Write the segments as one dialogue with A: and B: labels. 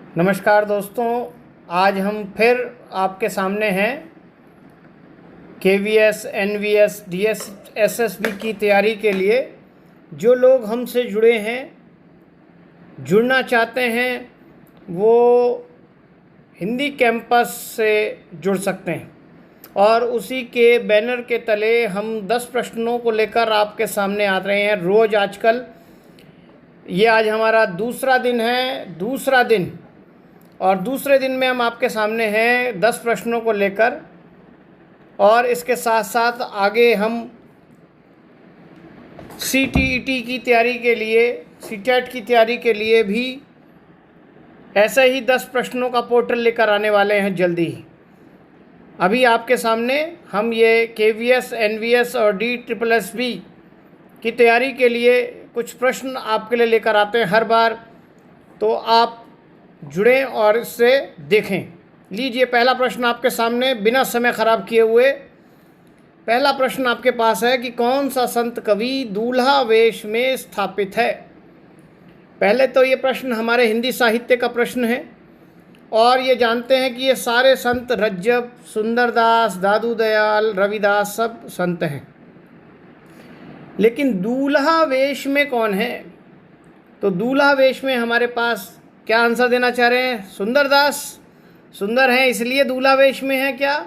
A: नमस्कार दोस्तों, आज हम फिर आपके सामने हैं KVS, NVS, DS, SSB की तैयारी के लिए। जो लोग हमसे जुड़े हैं, जुड़ना चाहते हैं, वो हिंदी कैंपस से जुड़ सकते हैं और उसी के बैनर के तले हम 10 प्रश्नों को लेकर आपके सामने आ रहे हैं रोज़। आजकल ये आज हमारा दूसरा दिन और दूसरे दिन में हम आपके सामने हैं 10 प्रश्नों को लेकर, और इसके साथ साथ आगे हम CTET की तैयारी के लिए, CTET की तैयारी के लिए भी ऐसे ही 10 प्रश्नों का पोर्टल लेकर आने वाले हैं जल्दी ही। अभी आपके सामने हम ये KVS, NVS और DSSB की तैयारी के लिए कुछ प्रश्न आपके लिए लेकर आते हैं हर बार, तो आप जुड़ें और इससे देखें। लीजिए, पहला प्रश्न आपके सामने बिना समय ख़राब किए हुए। पहला प्रश्न आपके पास है कि कौन सा संत कवि दूल्हा वेश में स्थापित है। पहले तो ये प्रश्न हमारे हिंदी साहित्य का प्रश्न है और ये जानते हैं कि ये सारे संत रज्जब, सुंदरदास, दादू दयाल, रविदास सब संत हैं, लेकिन दूल्हा वेश में कौन है? तो दूल्हा वेश में हमारे पास क्या आंसर देना चाह रहे हैं? सुंदरदास। सुंदर हैं इसलिए दूल्हा वेश में है क्या?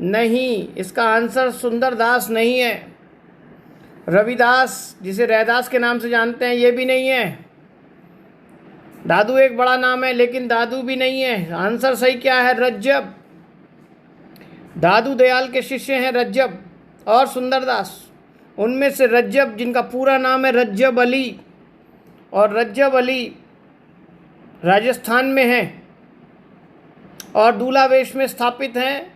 A: नहीं, इसका आंसर सुंदरदास नहीं है। रविदास, जिसे रैदास के नाम से जानते हैं, ये भी नहीं है। दादू एक बड़ा नाम है, लेकिन दादू भी नहीं है। आंसर सही क्या है? रज्जब। दादू दयाल के शिष्य हैं रज्जब और सुंदरदास। उनमें से रज्जब, जिनका पूरा नाम है रज्जब अली, और रज्जब अली राजस्थान में हैं और दूल्हा वेश में स्थापित हैं।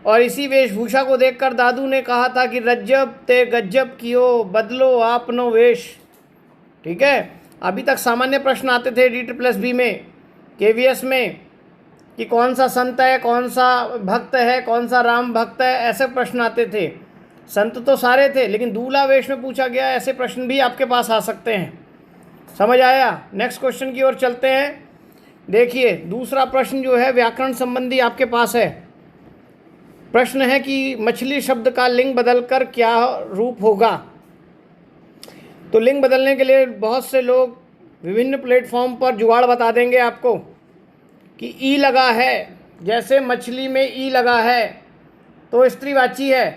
A: और इसी वेशभूषा को देखकर दादू ने कहा था कि रज्जब ते गज्जब कियो, बदलो आपनो वेश। ठीक है, अभी तक सामान्य प्रश्न आते थे DSSB में, KVS में, कि कौन सा संत है, कौन सा भक्त है, कौन सा राम भक्त है, ऐसे प्रश्न आते थे। संत तो सारे थे, लेकिन दूल्हा वेश में पूछा गया, ऐसे प्रश्न भी आपके पास आ सकते हैं। समझ आया? नेक्स्ट क्वेश्चन की ओर चलते हैं। देखिए, दूसरा प्रश्न जो है व्याकरण संबंधी आपके पास है। प्रश्न है कि मछली शब्द का लिंग बदलकर क्या रूप होगा। तो लिंग बदलने के लिए बहुत से लोग विभिन्न प्लेटफॉर्म पर जुगाड़ बता देंगे आपको कि ई लगा है, जैसे मछली में ई लगा है तो स्त्रीवाची है,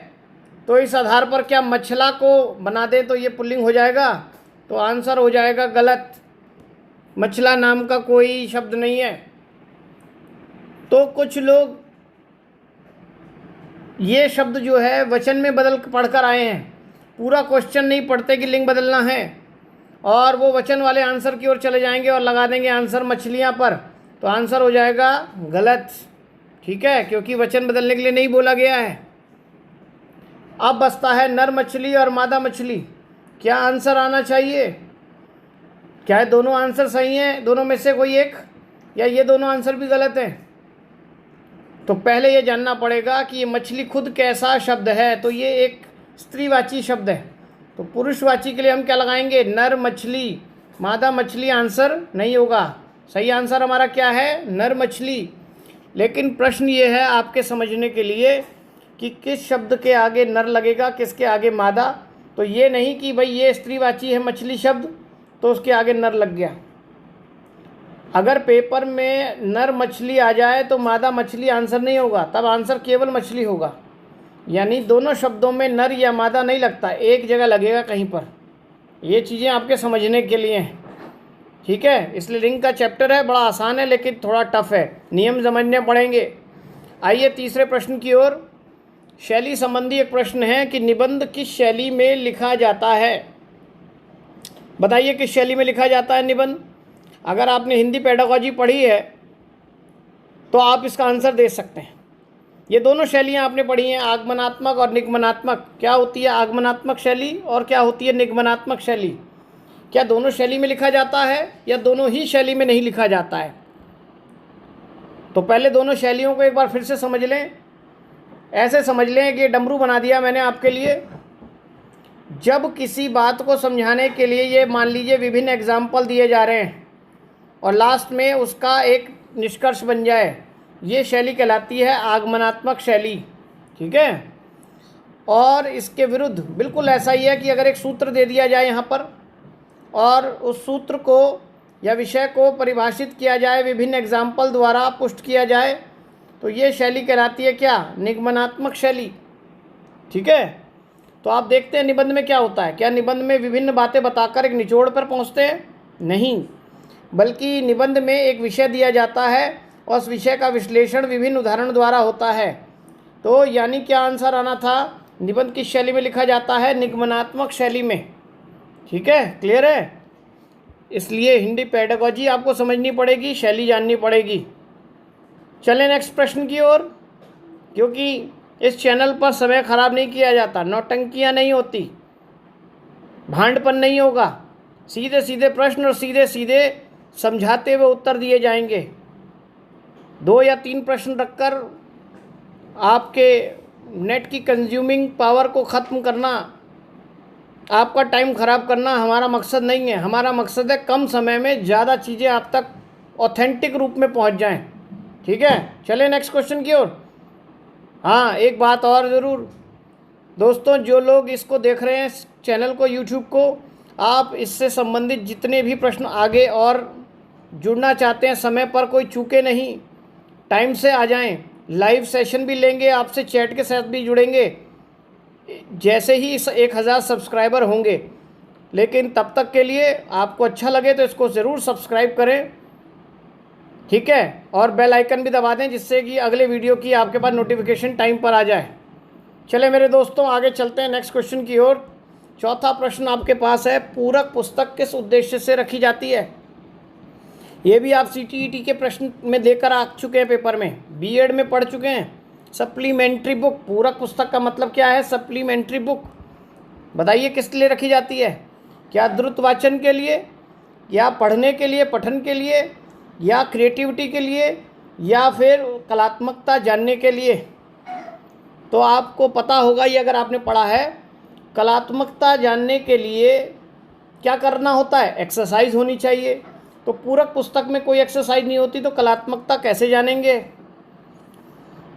A: तो इस आधार पर क्या मछला को बना दें तो ये पुल्लिंग हो जाएगा? तो आंसर हो जाएगा गलत। मछला नाम का कोई शब्द नहीं है। तो कुछ लोग ये शब्द जो है वचन में बदल पढ़कर आए हैं, पूरा क्वेश्चन नहीं पढ़ते कि लिंग बदलना है, और वो वचन वाले आंसर की ओर चले जाएंगे और लगा देंगे आंसर मछलियाँ पर, तो आंसर हो जाएगा गलत। ठीक है, क्योंकि वचन बदलने के लिए नहीं बोला गया है। अब बचता है नर मछली और मादा मछली। क्या आंसर आना चाहिए? क्या है दोनों आंसर सही हैं, दोनों में से कोई एक, या ये दोनों आंसर भी गलत हैं? तो पहले ये जानना पड़ेगा कि ये मछली खुद कैसा शब्द है। तो ये एक स्त्रीवाची शब्द है, तो पुरुषवाची के लिए हम क्या लगाएंगे? नर मछली। मादा मछली आंसर नहीं होगा। सही आंसर हमारा क्या है? नर मछली। लेकिन प्रश्न ये है आपके समझने के लिए कि किस शब्द के आगे नर लगेगा, किसके आगे मादा। तो ये नहीं कि भाई ये स्त्रीवाची है मछली शब्द तो उसके आगे नर लग गया। अगर पेपर में नर मछली आ जाए तो मादा मछली आंसर नहीं होगा, तब आंसर केवल मछली होगा। यानी दोनों शब्दों में नर या मादा नहीं लगता, एक जगह लगेगा कहीं पर। ये चीज़ें आपके समझने के लिए हैं। ठीक है, इसलिए लिंग का चैप्टर है, बड़ा आसान है लेकिन थोड़ा टफ है, नियम समझने पड़ेंगे। आइए तीसरे प्रश्न की ओर। शैली संबंधी एक प्रश्न है कि निबंध किस शैली में लिखा जाता है। बताइए किस शैली में लिखा जाता है निबंध। अगर आपने हिंदी पेडागॉजी पढ़ी है तो आप इसका आंसर दे सकते हैं। ये दोनों शैलियाँ आपने पढ़ी हैं, आगमनात्मक और निगमनात्मक। क्या होती है आगमनात्मक शैली और क्या होती है निगमनात्मक शैली? क्या दोनों शैली में लिखा जाता है या दोनों ही शैली में नहीं लिखा जाता है? तो पहले दोनों शैलियों को एक बार फिर से समझ लें। ऐसे समझ लें कि डमरू बना दिया मैंने आपके लिए। जब किसी बात को समझाने के लिए ये मान लीजिए विभिन्न एग्जाम्पल दिए जा रहे हैं, और लास्ट में उसका एक निष्कर्ष बन जाए, ये शैली कहलाती है आगमनात्मक शैली। ठीक है। और इसके विरुद्ध बिल्कुल ऐसा ही है कि अगर एक सूत्र दे दिया जाए यहाँ पर और उस सूत्र को या विषय को परिभाषित किया जाए, विभिन्न एग्जाम्पल द्वारा पुष्ट किया जाए, तो ये शैली कहलाती है क्या? निगमनात्मक शैली। ठीक है। तो आप देखते हैं निबंध में क्या होता है। क्या निबंध में विभिन्न बातें बताकर एक निचोड़ पर पहुंचते हैं? नहीं, बल्कि निबंध में एक विषय दिया जाता है और उस विषय का विश्लेषण विभिन्न उदाहरण द्वारा होता है। तो यानी क्या आंसर आना था? निबंध किस शैली में लिखा जाता है? निगमनात्मक शैली में। ठीक है, क्लियर है। इसलिए हिंदी पेडागोजी आपको समझनी पड़ेगी, शैली जाननी पड़ेगी। चलें नेक्स्ट प्रश्न की ओर, क्योंकि इस चैनल पर समय खराब नहीं किया जाता, नौटंकियां नहीं होती, भांडपन नहीं होगा, सीधे सीधे प्रश्न और सीधे सीधे समझाते हुए उत्तर दिए जाएंगे। 2 या 3 प्रश्न रखकर आपके नेट की कंज्यूमिंग पावर को ख़त्म करना, आपका टाइम ख़राब करना हमारा मकसद नहीं है। हमारा मकसद है कम समय में ज़्यादा चीज़ें आप तक ऑथेंटिक रूप में पहुंच जाएं। ठीक है, चलें नेक्स्ट क्वेश्चन की ओर। हाँ, एक बात और ज़रूर दोस्तों, जो लोग इसको देख रहे हैं चैनल को, यूट्यूब को, आप इससे संबंधित जितने भी प्रश्न आगे और जुड़ना चाहते हैं, समय पर कोई चूके नहीं, टाइम से आ जाएं। लाइव सेशन भी लेंगे आपसे, चैट के साथ भी जुड़ेंगे जैसे ही इस 1000 सब्सक्राइबर होंगे। लेकिन तब तक के लिए आपको अच्छा लगे तो इसको ज़रूर सब्सक्राइब करें। ठीक है, और बेल आइकन भी दबा दें जिससे कि अगले वीडियो की आपके पास नोटिफिकेशन टाइम पर आ जाए। चले मेरे दोस्तों, आगे चलते हैं नेक्स्ट क्वेश्चन की ओर। चौथा प्रश्न आपके पास है, पूरक पुस्तक किस उद्देश्य से रखी जाती है? ये भी आप CTET के प्रश्न में देकर आ चुके हैं, पेपर में, बीएड में पढ़ चुके हैं। सप्लीमेंट्री बुक, पूरक पुस्तक का मतलब क्या है? Supplementary book. बताइए किस लिए रखी जाती है? क्या द्रुत वाचन के लिए, या पढ़ने के लिए, पठन के लिए, या क्रिएटिविटी के लिए, या फिर कलात्मकता जानने के लिए? तो आपको पता होगा ये, अगर आपने पढ़ा है, कलात्मकता जानने के लिए क्या करना होता है? एक्सरसाइज होनी चाहिए। तो पूरक पुस्तक में कोई एक्सरसाइज नहीं होती तो कलात्मकता कैसे जानेंगे?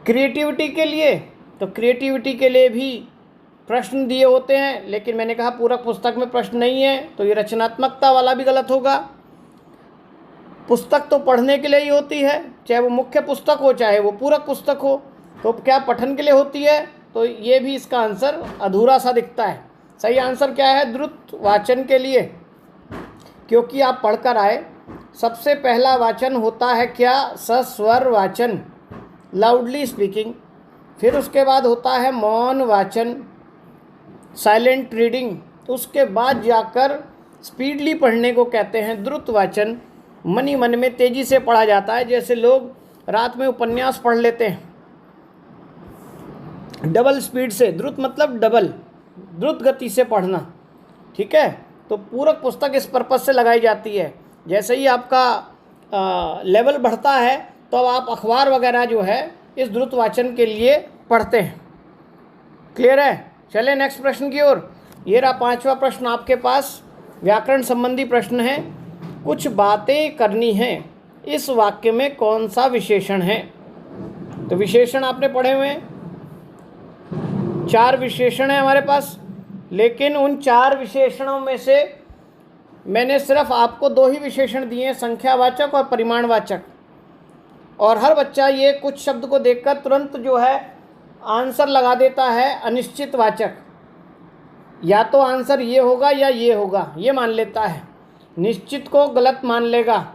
A: क्रिएटिविटी के लिए, तो क्रिएटिविटी के लिए भी प्रश्न दिए होते हैं, लेकिन मैंने कहा पूरक पुस्तक में प्रश्न नहीं है, तो ये रचनात्मकता वाला भी गलत होगा। पुस्तक तो पढ़ने के लिए ही होती है, चाहे वो मुख्य पुस्तक हो चाहे वो पूरक पुस्तक हो। तो क्या पठन के लिए होती है? तो ये भी इसका आंसर अधूरा सा दिखता है। सही आंसर क्या है? द्रुत वाचन के लिए, क्योंकि आप पढ़कर आए। सबसे पहला वाचन होता है क्या? सस्वर वाचन, लाउडली स्पीकिंग। फिर उसके बाद होता है मौन वाचन, साइलेंट रीडिंग। उसके बाद जाकर स्पीडली पढ़ने को कहते हैं द्रुत वाचन। मन ही मन में तेज़ी से पढ़ा जाता है, जैसे लोग रात में उपन्यास पढ़ लेते हैं डबल स्पीड से। द्रुत मतलब डबल, द्रुत गति से पढ़ना। ठीक है, तो पूरक पुस्तक इस पर्पज़ से लगाई जाती है। जैसे ही आपका लेवल बढ़ता है तो अब आप अखबार वगैरह जो है इस द्रुत वाचन के लिए पढ़ते हैं। क्लियर है? चलें नेक्स्ट प्रश्न की ओर। ये रहा 5वां प्रश्न आपके पास, व्याकरण संबंधी प्रश्न है। कुछ बातें करनी हैं, इस वाक्य में कौन सा विशेषण है? तो विशेषण आपने पढ़े हुए हैं, 4 विशेषण है हमारे पास, लेकिन उन 4 विशेषणों में से मैंने सिर्फ आपको 2 ही विशेषण दिए हैं, संख्यावाचक और परिमाणवाचक। और हर बच्चा ये कुछ शब्द को देखकर तुरंत जो है आंसर लगा देता है अनिश्चित वाचक। या तो आंसर ये होगा या ये होगा, ये मान लेता है, निश्चित को गलत मान लेगा।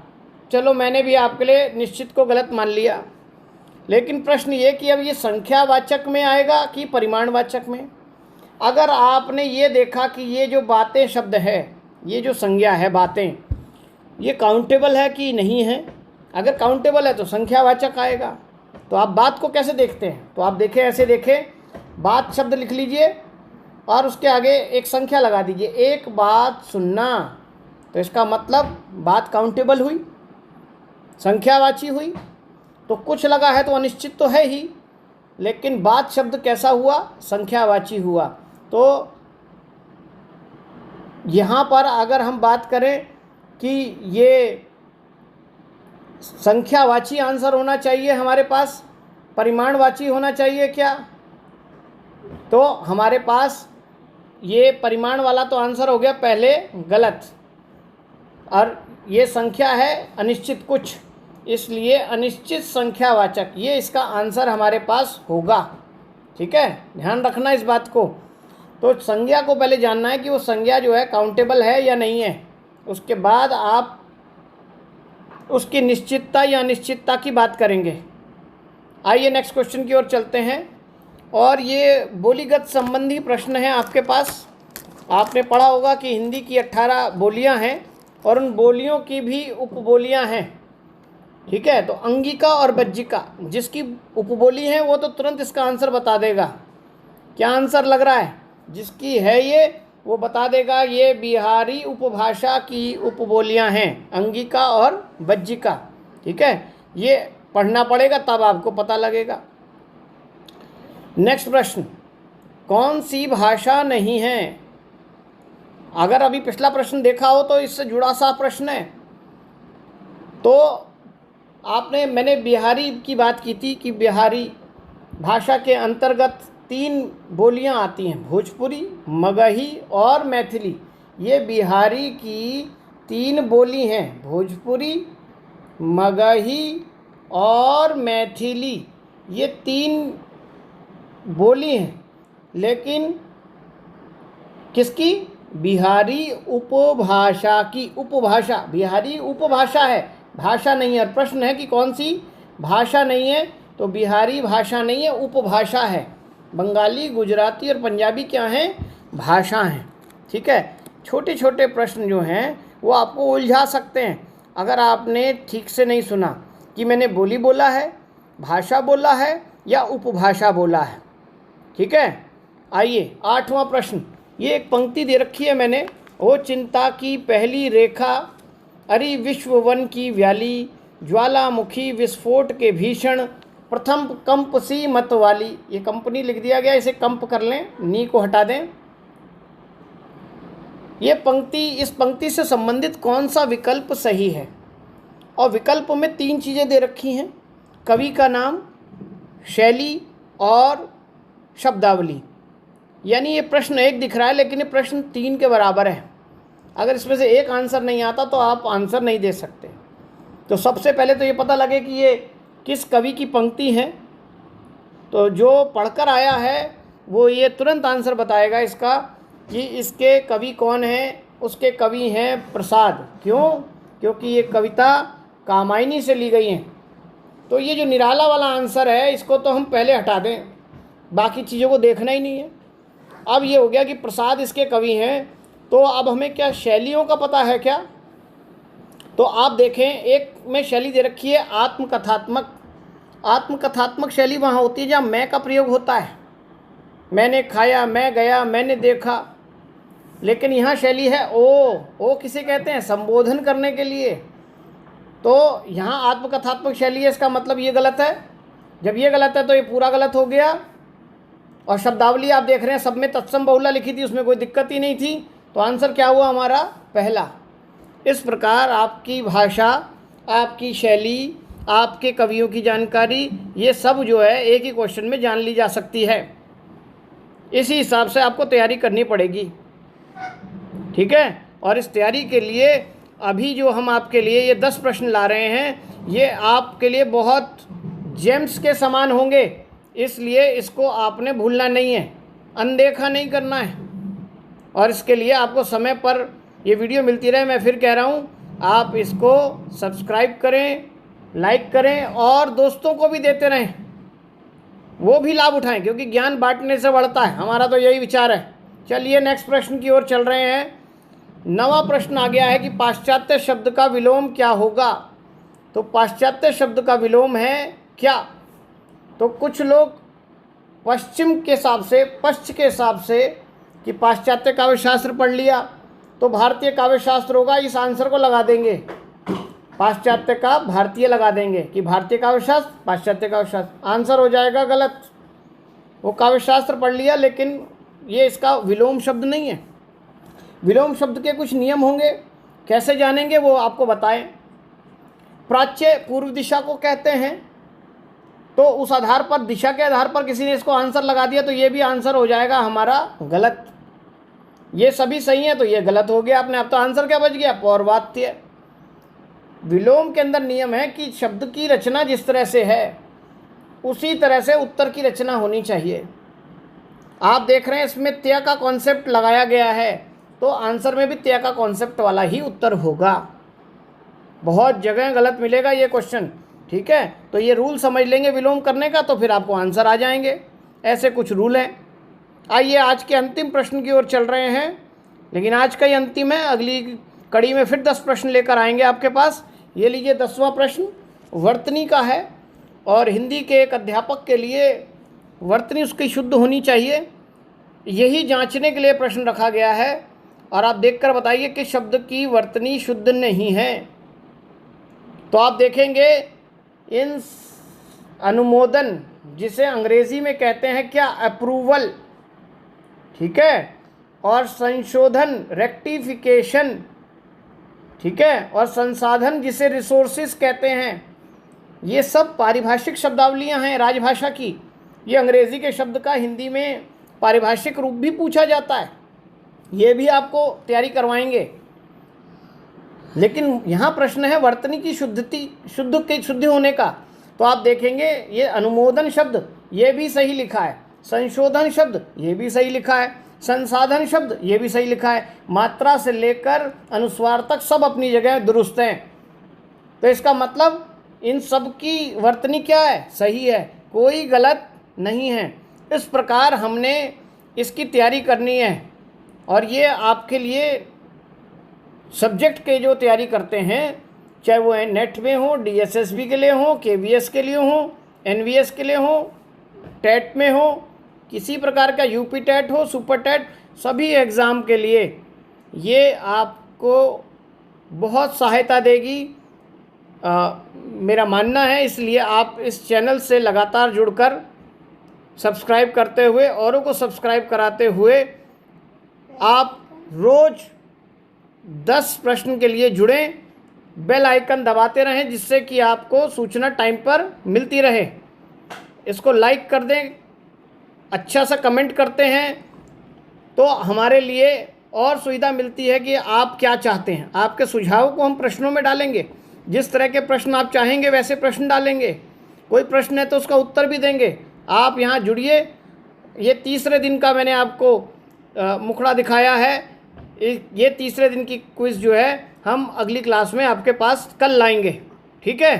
A: चलो मैंने भी आपके लिए निश्चित को गलत मान लिया, लेकिन प्रश्न ये कि अब ये संख्यावाचक में आएगा कि परिमाणवाचक में? अगर आपने ये देखा कि ये जो बातें शब्द है, ये जो संज्ञा है बातें, ये काउंटेबल है कि नहीं है? अगर काउंटेबल है तो संख्यावाचक आएगा। तो आप बात को कैसे देखते हैं? तो आप देखें, ऐसे देखें, बात शब्द लिख लीजिए और उसके आगे एक संख्या लगा दीजिए, एक बात सुनना। तो इसका मतलब बात काउंटेबल हुई, संख्यावाची हुई। तो कुछ लगा है तो अनिश्चित तो है ही, लेकिन बात शब्द कैसा हुआ? संख्यावाची हुआ। तो यहाँ पर अगर हम बात करें कि ये संख्यावाची आंसर होना चाहिए हमारे पास, परिमाणवाची होना चाहिए क्या? तो हमारे पास ये परिमाण वाला तो आंसर हो गया पहले गलत, और ये संख्या है अनिश्चित कुछ, इसलिए अनिश्चित संख्यावाचक, ये इसका आंसर हमारे पास होगा। ठीक है, ध्यान रखना इस बात को। तो संज्ञा को पहले जानना है कि वो संज्ञा जो है काउंटेबल है या नहीं है, उसके बाद आप उसकी निश्चितता या अनिश्चितता की बात करेंगे। आइए नेक्स्ट क्वेश्चन की ओर चलते हैं, और ये बोलीगत संबंधी प्रश्न है आपके पास। आपने पढ़ा होगा कि हिंदी की 18 बोलियां हैं और उन बोलियों की भी उपबोलियां हैं। ठीक है, तो अंगिका और बज्जिका, जिसकी उपबोली है वो तो तुरंत इसका आंसर बता देगा। क्या आंसर लग रहा है? जिसकी है ये वो बता देगा। ये बिहारी उपभाषा की उपबोलियां हैं, अंगिका और बज्जिका। ठीक है, ये पढ़ना पड़ेगा तब आपको पता लगेगा। नेक्स्ट प्रश्न, कौन सी भाषा नहीं है? अगर अभी पिछला प्रश्न देखा हो तो इससे जुड़ा सा प्रश्न है। तो मैंने बिहारी की बात की थी कि बिहारी भाषा के अंतर्गत 3 बोलियां आती हैं, भोजपुरी, मगही और मैथिली। ये बिहारी की 3 बोली हैं, भोजपुरी, मगही और मैथिली। ये 3 बोली हैं, लेकिन किसकी? बिहारी उपभाषा की। उपभाषा, बिहारी उपभाषा है, भाषा नहीं है। प्रश्न है कि कौन सी भाषा नहीं है, तो बिहारी भाषा नहीं है, उपभाषा है। बंगाली, गुजराती और पंजाबी क्या हैं? भाषा हैं। ठीक है, छोटे छोटे प्रश्न जो हैं वो आपको उलझा सकते हैं अगर आपने ठीक से नहीं सुना कि मैंने बोली बोला है, भाषा बोला है या उपभाषा बोला है। ठीक है, आइए 8वां प्रश्न। ये एक पंक्ति दे रखी है मैंने, ओ चिंता की पहली रेखा, अरि विश्व वन की व्याली, ज्वालामुखी विस्फोट के भीषण, प्रथम कंप सी मत वाली। ये कंपनी लिख दिया गया, इसे कंप कर लें, नी को हटा दें। ये पंक्ति, इस पंक्ति से संबंधित कौन सा विकल्प सही है? और विकल्प में 3 चीज़ें दे रखी हैं, कवि का नाम, शैली और शब्दावली। यानी ये प्रश्न 1 दिख रहा है लेकिन ये प्रश्न 3 के बराबर है। अगर इसमें से एक आंसर नहीं आता तो आप आंसर नहीं दे सकते। तो सबसे पहले तो ये पता लगे कि ये किस कवि की पंक्ति है। तो जो पढ़कर आया है वो ये तुरंत आंसर बताएगा इसका कि इसके कवि कौन हैं। उसके कवि हैं प्रसाद। क्यों? क्योंकि ये कविता कामायनी से ली गई हैं। तो ये जो निराला वाला आंसर है इसको तो हम पहले हटा दें, बाकी चीज़ों को देखना ही नहीं है। अब ये हो गया कि प्रसाद इसके कवि हैं, तो अब हमें क्या शैलियों का पता है क्या? तो आप देखें, एक में शैली दे रखी है आत्मकथात्मक। आत्मकथात्मक शैली वहाँ होती है जहाँ मैं का प्रयोग होता है, मैंने खाया, मैं गया, मैंने देखा। लेकिन यहाँ शैली है ओ किसे कहते हैं? संबोधन करने के लिए। तो यहाँ आत्मकथात्मक शैली है, इसका मतलब ये गलत है। जब ये गलत है तो ये पूरा गलत हो गया। और शब्दावली आप देख रहे हैं सब में तत्सम बहुला लिखी थी, उसमें कोई दिक्कत ही नहीं थी। तो आंसर क्या हुआ हमारा? पहला। इस प्रकार आपकी भाषा, आपकी शैली, आपके कवियों की जानकारी, ये सब जो है एक ही क्वेश्चन में जान ली जा सकती है। इसी हिसाब से आपको तैयारी करनी पड़ेगी। ठीक है, और इस तैयारी के लिए अभी जो हम आपके लिए ये 10 प्रश्न ला रहे हैं, ये आपके लिए बहुत जेम्स के समान होंगे, इसलिए इसको आपने भूलना नहीं है, अनदेखा नहीं करना है। और इसके लिए आपको समय पर ये वीडियो मिलती रहे। मैं फिर कह रहा हूँ, आप इसको सब्सक्राइब करें, लाइक करें और दोस्तों को भी देते रहें, वो भी लाभ उठाएं, क्योंकि ज्ञान बांटने से बढ़ता है। हमारा तो यही विचार है। चलिए नेक्स्ट प्रश्न की ओर चल रहे हैं। 9वां प्रश्न आ गया है कि पाश्चात्य शब्द का विलोम क्या होगा? तो पाश्चात्य शब्द का विलोम है क्या? तो कुछ लोग पश्चिम के हिसाब से, पश्च के हिसाब से कि पाश्चात्य काव्यशास्त्र पढ़ लिया तो भारतीय काव्यशास्त्र होगा, इस आंसर को लगा देंगे, पाश्चात्य का भारतीय लगा देंगे कि भारतीय काव्यशास्त्र, पाश्चात्य काव्यशास्त्र। आंसर हो जाएगा गलत। वो काव्यशास्त्र पढ़ लिया लेकिन ये इसका विलोम शब्द नहीं है। विलोम शब्द के कुछ नियम होंगे, कैसे जानेंगे वो आपको बताएं। प्राच्य पूर्व दिशा को कहते हैं। तो उस आधार पर, दिशा के आधार पर किसी ने इसको आंसर लगा दिया तो ये भी आंसर हो जाएगा हमारा गलत। ये सभी सही है तो ये गलत हो गया अपने आप। तो आंसर क्या बच गया? पौर्वात्य। विलोम के अंदर नियम है कि शब्द की रचना जिस तरह से है उसी तरह से उत्तर की रचना होनी चाहिए। आप देख रहे हैं इसमें त्य का कॉन्सेप्ट लगाया गया है, तो आंसर में भी त्य का कॉन्सेप्ट वाला ही उत्तर होगा। बहुत जगह गलत मिलेगा ये क्वेश्चन, ठीक है। तो ये रूल समझ लेंगे विलोम करने का, तो फिर आपको आंसर आ जाएंगे। ऐसे कुछ रूल हैं। आइए आज के अंतिम प्रश्न की ओर चल रहे हैं, लेकिन आज का ही अंतिम है। अगली कड़ी में फिर 10 प्रश्न लेकर आएंगे आपके पास। ये लीजिए 10वां प्रश्न वर्तनी का है, और हिंदी के एक अध्यापक के लिए वर्तनी उसकी शुद्ध होनी चाहिए, यही जांचने के लिए प्रश्न रखा गया है। और आप देखकर बताइए कि शब्द की वर्तनी शुद्ध नहीं है। तो आप देखेंगे इन अनुमोदन, जिसे अंग्रेजी में कहते हैं क्या? अप्रूवल, ठीक है, और संशोधन रेक्टिफिकेशन, ठीक है, और संसाधन जिसे रिसोर्सेज कहते हैं, ये सब पारिभाषिक शब्दावलियां हैं राजभाषा की। ये अंग्रेजी के शब्द का हिंदी में पारिभाषिक रूप भी पूछा जाता है, ये भी आपको तैयारी करवाएंगे। लेकिन यहाँ प्रश्न है वर्तनी की शुद्ध होने का। तो आप देखेंगे ये अनुमोदन शब्द ये भी सही लिखा है, संशोधन शब्द ये भी सही लिखा है, संसाधन शब्द ये भी सही लिखा है, मात्रा से लेकर अनुस्वार तक सब अपनी जगह दुरुस्त हैं। तो इसका मतलब इन सब की वर्तनी क्या है? सही है, कोई गलत नहीं है। इस प्रकार हमने इसकी तैयारी करनी है। और ये आपके लिए सब्जेक्ट के जो तैयारी करते हैं, चाहे वो नेट में हो, DSSB के लिए हो, KVS के लिए हो, NVS के लिए हो, टेट में हो, किसी प्रकार का UP टेट हो, सुपर टेट, सभी एग्ज़ाम के लिए ये आपको बहुत सहायता देगी, मेरा मानना है। इसलिए आप इस चैनल से लगातार जुड़कर सब्सक्राइब करते हुए, औरों को सब्सक्राइब कराते हुए आप रोज़ 10 प्रश्न के लिए जुड़ें, बेल आइकन दबाते रहें, जिससे कि आपको सूचना टाइम पर मिलती रहे। इसको लाइक कर दें, अच्छा सा कमेंट करते हैं तो हमारे लिए और सुविधा मिलती है कि आप क्या चाहते हैं। आपके सुझाव को हम प्रश्नों में डालेंगे, जिस तरह के प्रश्न आप चाहेंगे वैसे प्रश्न डालेंगे। कोई प्रश्न है तो उसका उत्तर भी देंगे। आप यहाँ जुड़िए। ये तीसरे दिन का मैंने आपको मुखड़ा दिखाया है। ये तीसरे दिन की क्विज़ जो है हम अगली क्लास में आपके पास कल लाएंगे, ठीक है।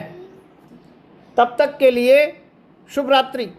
A: तब तक के लिए शुभ रात्रि।